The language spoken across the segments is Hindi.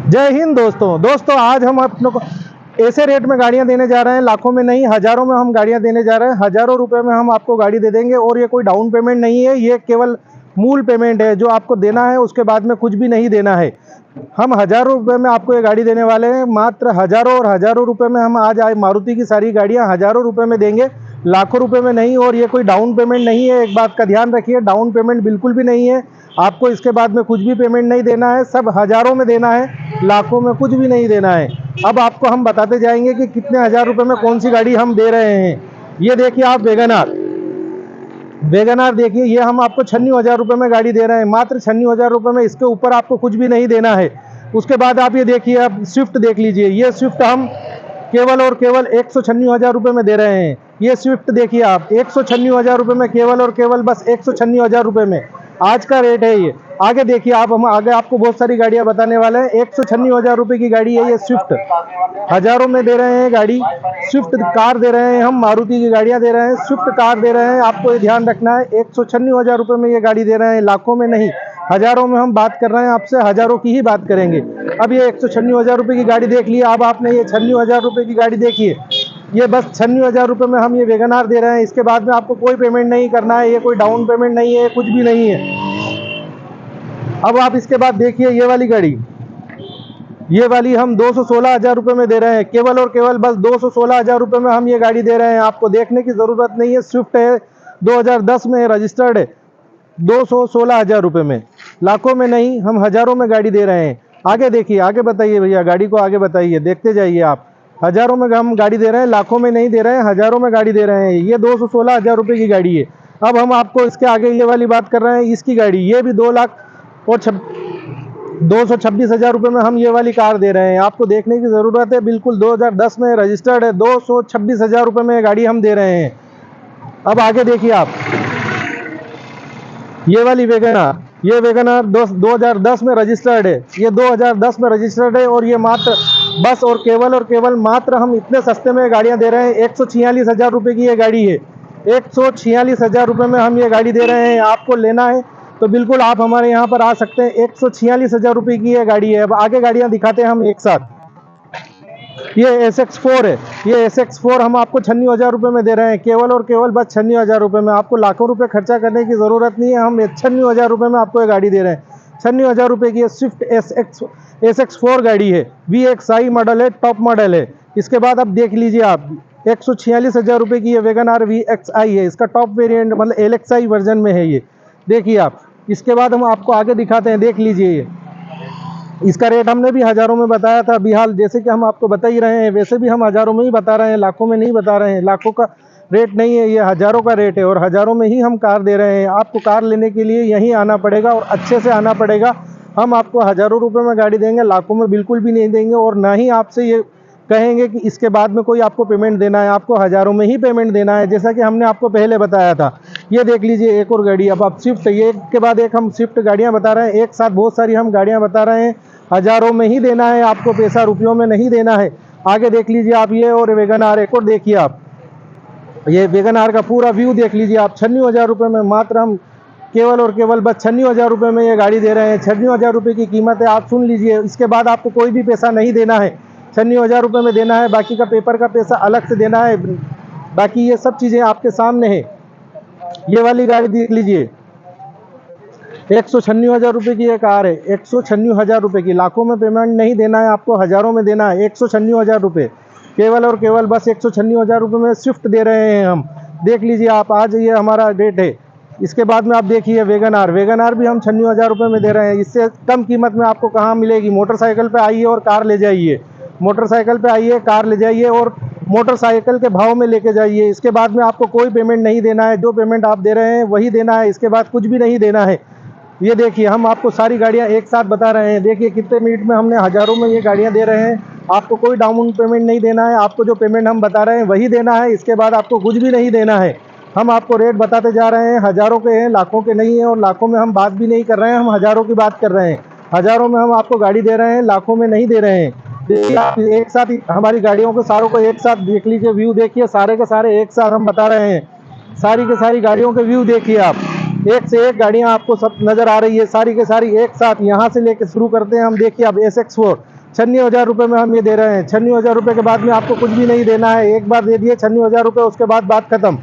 जय हिंद दोस्तों आज हम अपनों को ऐसे रेट में गाड़ियां देने जा रहे हैं, लाखों में नहीं हजारों में हम गाड़ियां देने जा रहे हैं। हजारों रुपए में हम आपको गाड़ी दे देंगे और ये कोई डाउन पेमेंट नहीं है, ये केवल मूल पेमेंट है जो आपको देना है, उसके बाद में कुछ भी नहीं देना है। हम हजारों रुपए में आपको ये गाड़ी देने वाले हैं, मात्र हजारों और हजारों रुपए में हम आज आए मारुति की सारी गाड़ियां हजारों रुपए में देंगे, लाखों रुपए में नहीं। और ये कोई डाउन पेमेंट नहीं है, एक बात का ध्यान रखिए, डाउन पेमेंट बिल्कुल भी नहीं है। आपको इसके बाद में कुछ भी पेमेंट नहीं देना है, सब हजारों में देना है, लाखों में कुछ भी नहीं देना है। अब आपको हम बताते जाएंगे कि कितने हजार रुपए में कौन सी गाड़ी हम दे रहे हैं। ये देखिए आप वेगन आर देखिए, ये हम आपको 96,000 रुपये में गाड़ी दे रहे हैं, मात्र 96,000 रुपये में। इसके ऊपर आपको कुछ भी नहीं देना है। उसके बाद आप ये देखिए, आप स्विफ्ट देख लीजिए, ये स्विफ्ट हम केवल और केवल 196,000 रुपये में दे रहे हैं। ये स्विफ्ट देखिए आप 196,000 रुपये में, केवल और केवल बस 196,000 रुपये में आज का रेट है ये। आगे देखिए आप, हम आगे आपको बहुत सारी गाड़ियां बताने वाले हैं। 196,000 रुपये की गाड़ी है ये स्विफ्ट, हजारों में दे रहे हैं गाड़ी। स्विफ्ट कार दे रहे हैं हम, मारुति की गाड़ियां दे रहे हैं, स्विफ्ट कार दे रहे हैं। आपको ये ध्यान रखना है, 196,000 रुपये में ये गाड़ी दे रहे हैं, लाखों में नहीं हजारों में हम बात कर रहे हैं आपसे, हजारों की ही बात करेंगे। अब ये 196,000 रुपये की गाड़ी देख लिया, अब आपने ये 96,000 रुपये की गाड़ी देखिए, ये बस 96,000 रुपये में हम ये वेगन आर दे रहे हैं। इसके बाद में आपको कोई पेमेंट नहीं करना है, ये कोई डाउन पेमेंट नहीं है, कुछ भी नहीं है। अब आप इसके बाद देखिए ये वाली गाड़ी, ये वाली हम 216,000 रुपये में दे रहे हैं, केवल और केवल बस 216,000 रुपये में हम ये गाड़ी दे रहे हैं। आपको देखने की ज़रूरत नहीं है, स्विफ्ट है, 2010 में रजिस्टर्ड है, 216,000 रुपये में, लाखों में नहीं, हम हजारों में गाड़ी दे रहे हैं। आगे देखिए, आगे बताइए भैया, गाड़ी को आगे बताइए, देखते जाइए आप। हजारों में हम गाड़ी दे रहे हैं, लाखों में नहीं दे रहे हैं, हजारों में गाड़ी दे रहे हैं। ये 216,000 रुपये की गाड़ी है। अब हम आपको इसके आगे ये वाली बात कर रहे हैं, इसकी गाड़ी, ये भी 226,000 रुपये में हम ये वाली कार दे रहे हैं। आपको देखने की ज़रूरत है, बिल्कुल 2010 में रजिस्टर्ड है, 226,000 रुपये में गाड़ी हम दे रहे हैं। अब आगे देखिए आप, ये वाली वेगन आर, ये वेगन आर 2010 में रजिस्टर्ड है, ये 2010 में रजिस्टर्ड है। और ये मात्र बस और केवल मात्र हम इतने सस्ते में गाड़ियां दे रहे हैं, 146,000 रुपये की ये गाड़ी है, 146,000 रुपये में हम ये गाड़ी दे रहे हैं। आपको लेना है तो बिल्कुल आप हमारे यहाँ पर आ सकते हैं। 146,000 रुपये की ये गाड़ी है। अब आगे गाड़ियाँ दिखाते हैं हम एक साथ। ये SX4 है, ये SX4 हम आपको 96,000 रुपये में दे रहे हैं, केवल और केवल बस 96,000 रुपये में। आपको लाखों रुपए खर्चा करने की ज़रूरत नहीं है, हम 96,000 रुपये में आपको ये गाड़ी दे रहे हैं। 96,000 रुपये की स्विफ्ट SX4 गाड़ी है, VXI मॉडल है, टॉप मॉडल है। इसके बाद अब देख लीजिए आप, 146,000 रुपये की ये वेगन आर VXI है, इसका टॉप वेरिएंट मतलब LXI वर्जन में है ये, देखिए आप। इसके बाद हम आपको आगे दिखाते हैं, देख लीजिए ये, इसका रेट हमने भी हजारों में बताया था। बिहाल जैसे कि हम आपको बता ही रहे हैं, वैसे भी हम हजारों में ही बता रहे हैं, लाखों में नहीं बता रहे हैं। लाखों का रेट नहीं है, ये हजारों का रेट है, और हजारों में ही हम कार दे रहे हैं। आपको कार लेने के लिए यहीं आना पड़ेगा और अच्छे से आना पड़ेगा। हम आपको हजारों रुपये में गाड़ी देंगे, लाखों में बिल्कुल भी नहीं देंगे। और ना ही आपसे ये कहेंगे कि इसके बाद में कोई आपको पेमेंट देना है, आपको हजारों में ही पेमेंट देना है, जैसा कि हमने आपको पहले बताया था। ये देख लीजिए एक और गाड़ी, अब आप स्विफ्ट, ये एक के बाद एक हम स्विफ्ट गाड़ियाँ बता रहे हैं, एक साथ बहुत सारी हम गाड़ियाँ बता रहे हैं। हजारों में ही देना है आपको, पैसा रुपयों में नहीं देना है। आगे देख लीजिए आप, ये और वेगन आर एक और देखिए आप, ये वेगन आर का पूरा व्यू देख लीजिए आप। 96,000 रुपये में मात्र हम केवल और केवल बस 96,000 रुपये में ये गाड़ी दे रहे हैं। 96,000 रुपये की कीमत है, आप सुन लीजिए। इसके बाद आपको कोई भी पैसा नहीं देना है, 96,000 रुपये में देना है, बाकी का पेपर का पैसा अलग से देना है। बाकी ये सब चीज़ें आपके सामने है। ये वाली गाड़ी देख लीजिए, 196,000 रुपये की ये कार है, 196,000 रुपये की, लाखों में पेमेंट नहीं देना है आपको, हजारों में देना है। 196,000 रुपये, केवल और केवल बस 196,000 रुपये में स्विफ्ट दे रहे हैं हम, देख लीजिए आप। आज ये हमारा रेट है। इसके बाद में आप देखिए वेगन आर भी हम 96,000 रुपये में दे रहे हैं। इससे कम कीमत में आपको कहाँ मिलेगी। मोटरसाइकिल पे आइए और कार ले जाइए, मोटरसाइकिल पे आइए, कार ले जाइए और मोटरसाइकिल के भाव में लेके जाइए। इसके बाद में आपको कोई पेमेंट नहीं देना है, जो पेमेंट आप दे रहे हैं वही देना है, इसके बाद कुछ भी नहीं देना है। ये देखिए, हम आपको सारी गाड़ियां एक साथ बता रहे हैं, देखिए कितने मिनट में हमने हजारों में ये गाड़ियां दे रहे हैं। आपको कोई डाउन पेमेंट नहीं देना है, आपको जो पेमेंट हम बता रहे हैं वही देना है, इसके बाद आपको कुछ भी नहीं देना है। हम आपको रेट बताते जा रहे हैं, हजारों के हैं, लाखों के नहीं है। और लाखों में हम बात भी नहीं कर रहे हैं, हम हजारों की बात कर रहे हैं। हजारों में हम आपको गाड़ी दे रहे हैं, लाखों में नहीं दे रहे हैं। देखिए आप एक साथ ही हमारी गाड़ियों को सारों को एक साथ देख लीजिए, व्यू देखिए, सारे के सारे एक साथ हम बता रहे हैं। सारी के सारी गाड़ियों के व्यू देखिए आप, एक से एक गाड़ियां आपको सब नज़र आ रही है, सारी के सारी एक साथ। यहाँ से लेके शुरू करते हैं हम, देखिए अब SX4 96,000 रुपये में हम ये दे रहे हैं। 96,000 रुपये के बाद में आपको कुछ भी नहीं देना है, एक बार दे दिए 96,000 रुपये, उसके बाद बात खत्म।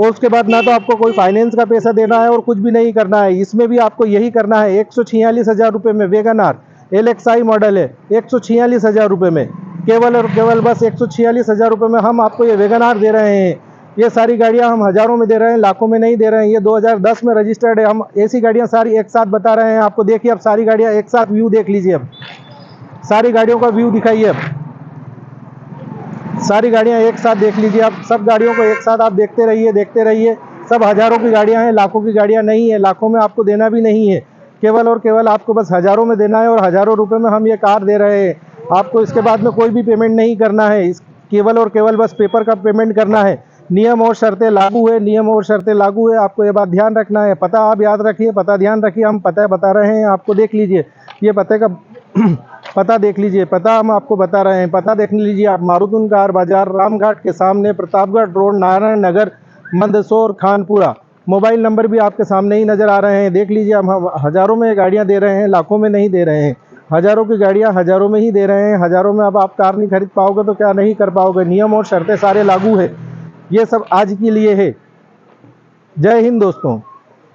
और उसके बाद ना तो आपको कोई फाइनेंस का पैसा देना है और कुछ भी नहीं करना है। इसमें भी आपको यही करना है। 146,000 रुपये में वेगन आर LXI मॉडल है, 146,000 रुपये में, केवल और केवल बस 146,000 रुपये में हम आपको ये वेगन आर दे रहे हैं। ये सारी गाड़ियां हम हज़ारों में दे रहे हैं, लाखों में नहीं दे रहे हैं। ये 2010 में रजिस्टर्ड है। हम ऐसी गाड़ियां सारी एक साथ बता रहे हैं आपको। देखिए अब सारी गाड़ियां एक साथ व्यू देख लीजिए। अब सारी गाड़ियों का व्यू दिखाइए। अब सारी गाड़ियां एक साथ देख लीजिए। आप सब गाड़ियों को एक साथ आप देखते रहिए, देखते रहिए। सब हज़ारों की गाड़ियां हैं, लाखों की गाड़ियां नहीं है। लाखों में आपको देना भी नहीं है, केवल और केवल आपको बस हज़ारों में देना है। और हज़ारों रुपए में हम ये कार दे रहे हैं आपको। इसके बाद में कोई भी पेमेंट नहीं करना है, इस केवल और केवल बस पेपर का पेमेंट करना है। नियम और शर्तें लागू है, नियम और शर्तें लागू है। आपको ये बात ध्यान रखना है। पता आप याद रखिए, पता ध्यान रखिए। हम पता बता रहे हैं आपको, देख लीजिए ये पते का पता देख लीजिए। पता हम आपको बता रहे हैं, पता देख लीजिए आप। मारुतुन कार बाजार, रामघाट के सामने, Pratapgarh road, Narayan Nagar, Mandsaur, Khanpura. Mobile number भी आपके सामने ही नज़र आ रहे हैं, देख लीजिए। हम हज़ारों में गाड़ियां दे रहे हैं, लाखों में नहीं दे रहे हैं। हज़ारों की गाड़ियां हज़ारों में ही दे रहे हैं। हज़ारों में अब आप कार नहीं खरीद पाओगे तो क्या नहीं कर पाओगे। नियम और शर्तें सारे लागू है। ये सब आज के लिए है। जय हिंद दोस्तों।